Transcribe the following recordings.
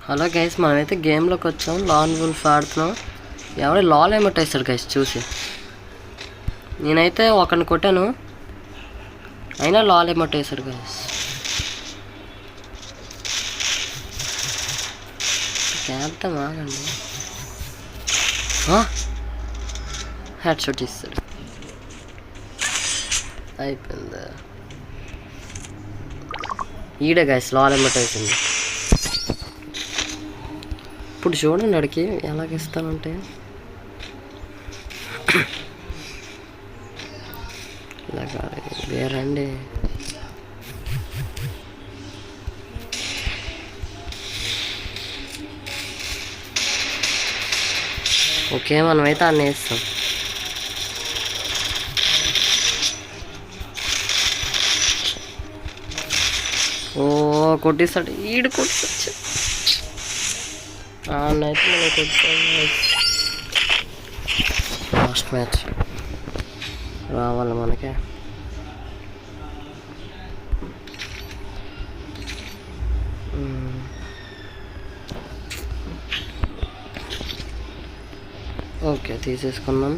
Hello guys, మనమైతే గేమ్లోకి వచ్చాం. Lawn wolf ఆడుతున్నాం. ఎవడో లాల్ ఏమట్టేస్తాడు గైస్ చూసి. నేనైతే ఒకరిని కొట్టాను, అయినా లాల్ ఏమట్టేస్తాడు గైస్. కేద్దాం ఆగండి. హెడ్ షాట్ ఇస్తాడు. అయిపోయింది. ఈడే గైస్ లాల్ ఏమట్టేసింది. ఇప్పుడు చూడండి అడికి ఎలాగిస్తానంటే ఇలా కాదు, వేరండి. ఓకే, మనమైతే అన్నీ వేస్తాం. ఓ కొట్టిస్తాడు, ఈడు కొట్టిస్తాడు. అయితే మనం కొట్టాం. లాస్ట్ మ్యాచ్ రావాలి మనకి. ఓకే, తీసేసుకున్నాం.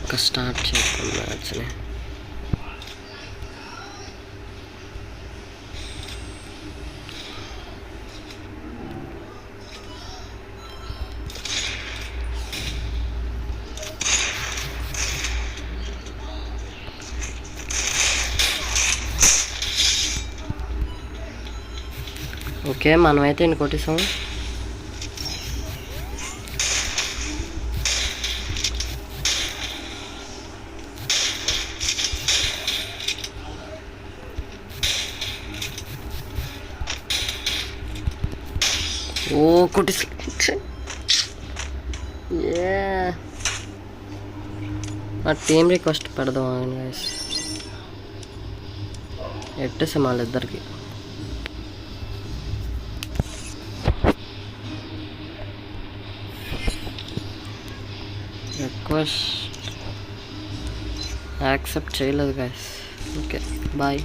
ఇంకా స్టార్ట్ చేసుకున్నాం మ్యాచ్ని. ఓకే, మనమైతే ఇన్ని కొట్టేసాం. ఓ కొట్టేసా. నా టీం రిక్వెస్ట్ పెడదాం గైస్. ఎట్టేసాం వాళ్ళిద్దరికి. రిక్వెస్ట్ యాక్సెప్ట్ చేయలేదు గైస్. Okay, bye.